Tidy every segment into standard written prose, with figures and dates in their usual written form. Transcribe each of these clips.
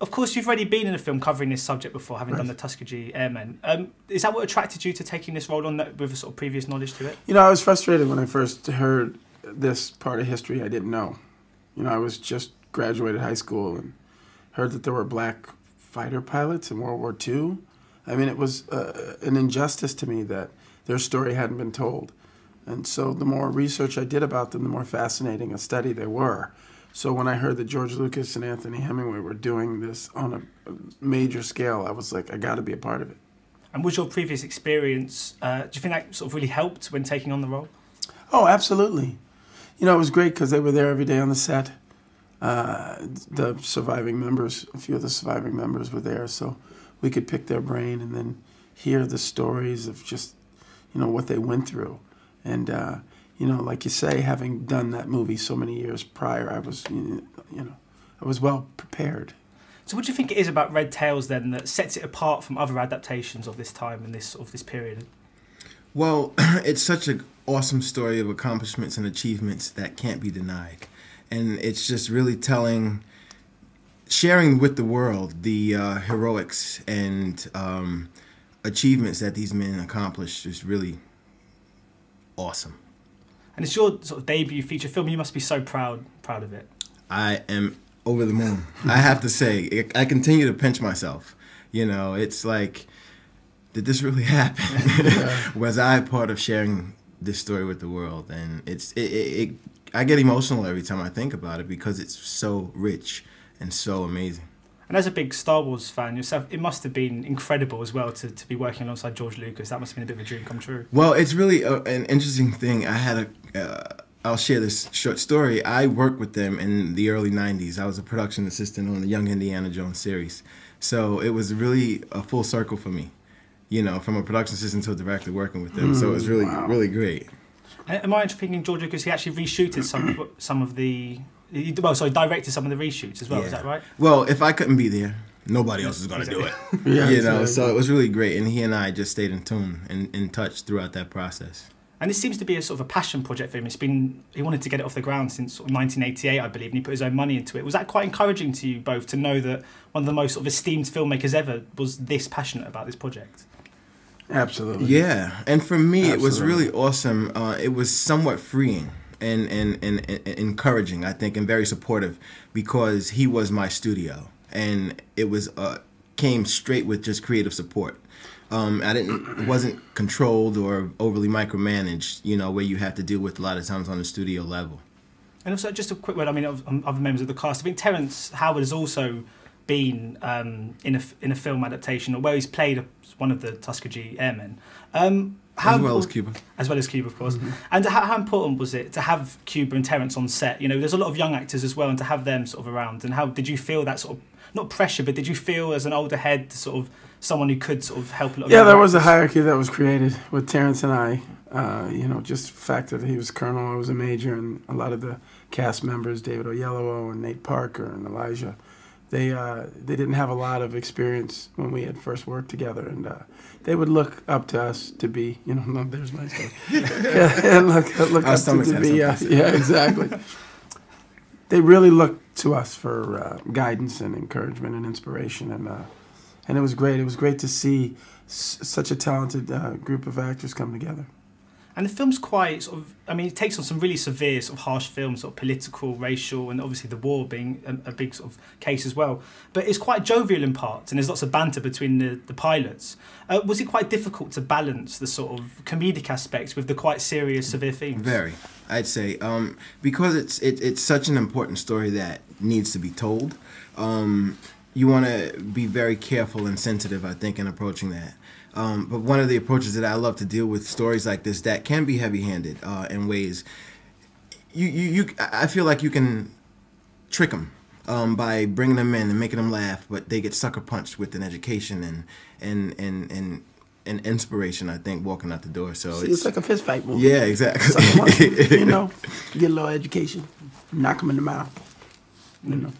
Of course, you've already been in a film covering this subject before, having done the Tuskegee Airmen. Is that what attracted you to taking this role on with a sort of previous knowledge to it? You know, I was frustrated when I first heard this part of history I didn't know. You know, I was just graduated high school and heard that there were black fighter pilots in World War II. I mean, it was an injustice to me that their story hadn't been told. And so the more research I did about them, the more fascinating a study they were. So when I heard that George Lucas and Anthony Hemingway were doing this on a major scale, I was like, I got to be a part of it. And was your previous experience, do you think that sort of really helped when taking on the role? Oh, absolutely. You know, it was great because they were there every day on the set. The surviving members, a few of the surviving members were there, so we could pick their brain and then hear the stories of just, you know, what they went through. And, you know, like you say, having done that movie so many years prior, I was, you know, I was well prepared. So what do you think it is about Red Tails, then, that sets it apart from other adaptations of this time and this period? Well, it's such an awesome story of accomplishments and achievements that can't be denied. And it's just really sharing with the world the heroics and achievements that these men accomplished is really awesome. And it's your sort of debut feature film. You must be so proud of it. I am over the moon. I have to say, I continue to pinch myself. You know, it's like, did this really happen? Was I part of sharing this story with the world? And I get emotional every time I think about it because it's so rich and so amazing. And as a big Star Wars fan yourself, it must have been incredible as well to be working alongside George Lucas. That must have been a bit of a dream come true. Well, it's really an interesting thing. I had I'll share this short story. I worked with them in the early 90s. I was a production assistant on the Young Indiana Jones series. So it was really a full circle for me, you know, from a production assistant to a director working with them. So it was really, really great. Am I thinking George Lucas, he actually reshooted some of the... Well, sorry, directed some of the reshoots as well, is that right? Well, if I couldn't be there, nobody else is going to do it. You know, so it was really great. And he and I just stayed in tune and in touch throughout that process. And this seems to be a sort of a passion project for him. He wanted to get it off the ground since sort of 1988, I believe, and he put his own money into it. Was that quite encouraging to you both to know that one of the most sort of esteemed filmmakers ever was this passionate about this project? Absolutely. Yeah, and for me, it was really awesome. It was somewhat freeing and encouraging, I think, and very supportive because he was my studio, and it was came straight with just creative support. It wasn't controlled or overly micromanaged, you know, where you have to deal with a lot of times on the studio level. And also, just a quick word, I mean, of other members of the cast. I think Terrence Howard has also been in a film adaptation, or where he's played one of the Tuskegee Airmen. As well as Cuba. As well as Cuba, of course. Mm-hmm. And how important was it to have Cuba and Terrence on set? You know, there's a lot of young actors as well, and to have them sort of around. And how did you feel that sort of, not pressure, but did you feel as an older head, sort of someone who could sort of help a lot? Yeah, there was a hierarchy that was created with Terrence and I. You know, just the fact that he was colonel, I was a major, and a lot of the cast members, David Oyelowo and Nate Parker and Elijah, they didn't have a lot of experience when we had first worked together, and they would look up to us to be, you know, no, there's my stuff. Yeah, and look up to be, yeah, exactly. They really looked to us for guidance and encouragement and inspiration, and it was great. It was great to see such a talented group of actors come together. And the film's quite sort of, I mean, it takes on some really severe, sort of harsh films, sort of political, racial, and obviously the war being a big sort of case as well. But it's quite jovial in parts, and there's lots of banter between the pilots. Was it quite difficult to balance the sort of comedic aspects with the quite serious, severe themes? Very, I'd say, because it's such an important story that needs to be told. You want to be very careful and sensitive, I think, in approaching that. But one of the approaches that I love to deal with stories like this that can be heavy-handed in ways, I feel like you can trick them by bringing them in and making them laugh, but they get sucker punched with an education and inspiration, I think, walking out the door. So it's like a fist fight movie. Yeah, exactly. You know, get a little education, knock them in the mouth. You know.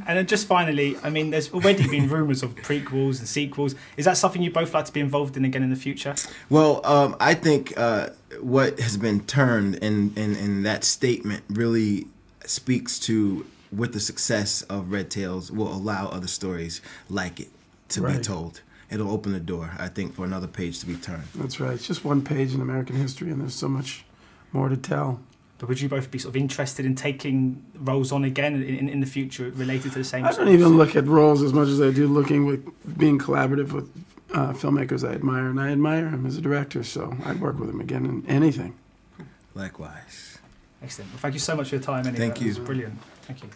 And then just finally, I mean, there's already been rumours of prequels and sequels. Is that something you both like to be involved in again in the future? Well, I think what has been turned in that statement really speaks to with the success of Red Tails, will allow other stories like it to be told. It'll open the door, I think, for another page to be turned. That's right. It's just one page in American history, and there's so much more to tell. But would you both be sort of interested in taking roles on again in the future related to the same? I don't even look at roles as much as I do being collaborative with filmmakers I admire, and I admire him as a director, so I'd work with him again in anything. Likewise. Excellent. Well, thank you so much for your time. Anyway. Thank you. It was brilliant. Thank you.